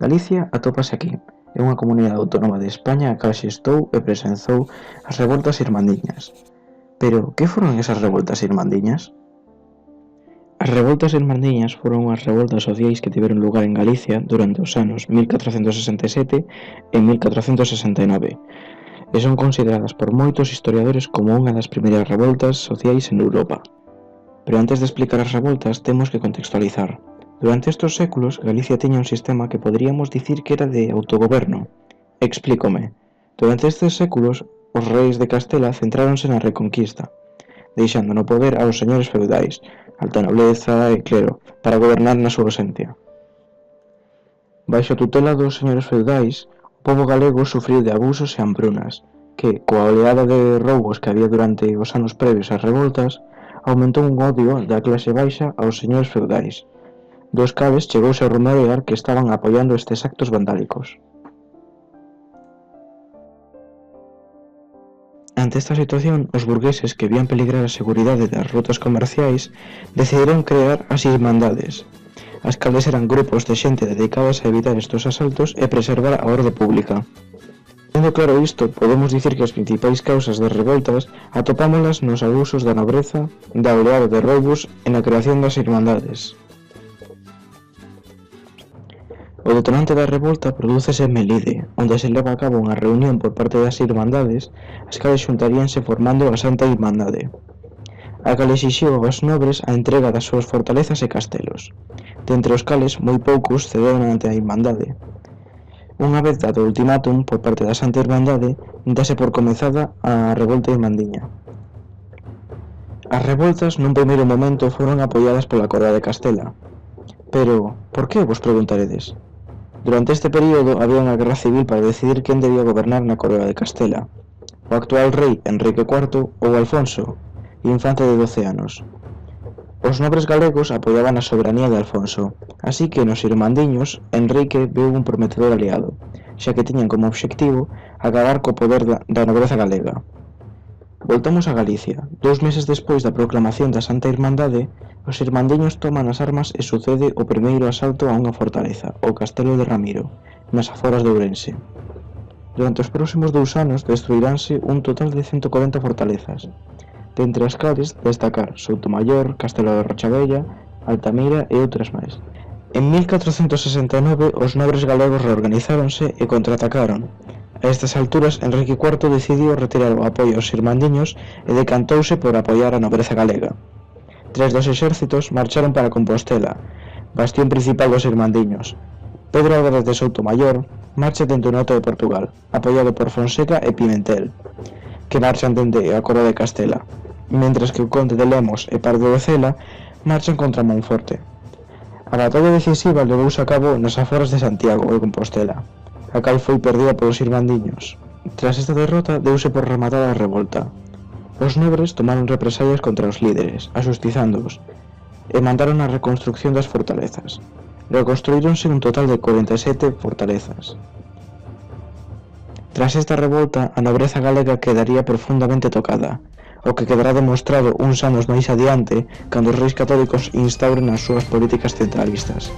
Galicia atópase aquí, é unha comunidade autónoma de España a cal xestou e presenciou as revoltas irmandiñas. Pero, que foron esas revoltas irmandiñas? As revoltas irmandiñas foron unhas revoltas sociais que tiveron lugar en Galicia durante os anos 1467 e 1469 e son consideradas por moitos historiadores como unha das primeiras revoltas sociais en Europa. Pero antes de explicar as revoltas temos que contextualizar. Durante estes séculos, Galicia tiña un sistema que poderíamos dicir que era de autogoberno. Explícome. Durante estes séculos, os reis de Castela centráronse na reconquista, deixando no poder aos señores feudais, alta nobleza e clero, para gobernar na súa esencia. Baixo a tutela dos señores feudais, o pobo galego sufriu de abusos e hambrunas, que, coa oleada de roubos que había durante os anos previos ás revoltas, aumentou un odio da clase baixa aos señores feudais, dos cales chegouse a rumorear que estaban apoiando estes actos vandálicos. Ante esta situación, os burgueses que vían peligrar a seguridade das rutas comerciais decidiron crear as Irmandades, as cales eran grupos de xente dedicados a evitar estes asaltos e preservar a orde pública. Tendo claro isto, podemos dicir que as principais causas das revoltas atopámolas nos abusos da nobreza, da oleada de roubos e na creación das Irmandades. O detonante da revolta prodúcese en Melide, onde se leva a cabo unha reunión por parte das Irmandades, as cales xuntaríanse formando a Santa Irmandade, a cal exixiu aos nobres a entrega das súas fortalezas e castelos, dentre os cales moi poucos cederon ante a Irmandade. Unha vez dado o ultimátum por parte da Santa Irmandade, dase por comezada a revolta irmandiña. As revoltas nun primeiro momento foron apoiadas pola Coroa de Castela. Pero, por que vos preguntaredes? Durante este período había unha guerra civil para decidir quen debía gobernar na Coroa de Castela, o actual rei Enrique IV ou Alfonso, infante de 12 anos. Os nobres galegos apoiaban a soberanía de Alfonso, así que nos irmandiños Enrique veu un prometedor aliado, xa que tiñan como obxectivo acabar co poder da nobreza galega. Voltamos a Galicia. 2 meses despois da proclamación da Santa Irmandade, os irmandiños toman as armas e sucede o primeiro asalto a unha fortaleza, o Castelo de Ramiro, nas aforas de Ourense. Durante os próximos 2 anos destruiránse un total de 140 fortalezas, dentre as cales destacar Soutomaior, Castelo de Rochavella, Altamira e outras máis. En 1469 os nobres galegos reorganizáronse e contraatacaron. A estas alturas, Enrique IV decidiu retirar o apoio aos irmandiños e decantouse por apoiar a nobreza galega. 3 dos exércitos marcharon para Compostela, bastión principal dos irmandiños. Pedro Álvarez de Soutomaior marcha dende o norte de Portugal, apoiado por Fonseca e Pimentel, que marchan dende a Coroa de Castela, mentres que o conde de Lemos e Pardo de Cela marchan contra Monforte. A batalla decisiva levouse a cabo nas aforas de Santiago de Compostela, a cal foi perdida polos irmandiños. Tras esta derrota, deuse por rematada a revolta. Os nobres tomaron represalias contra os líderes, asustizándoos, e mandaron a reconstrucción das fortalezas. Reconstruíronse un total de 47 fortalezas. Tras esta revolta, a nobreza galega quedaría profundamente tocada, o que quedará demostrado uns anos máis adiante cando os reis católicos instauren as súas políticas centralistas.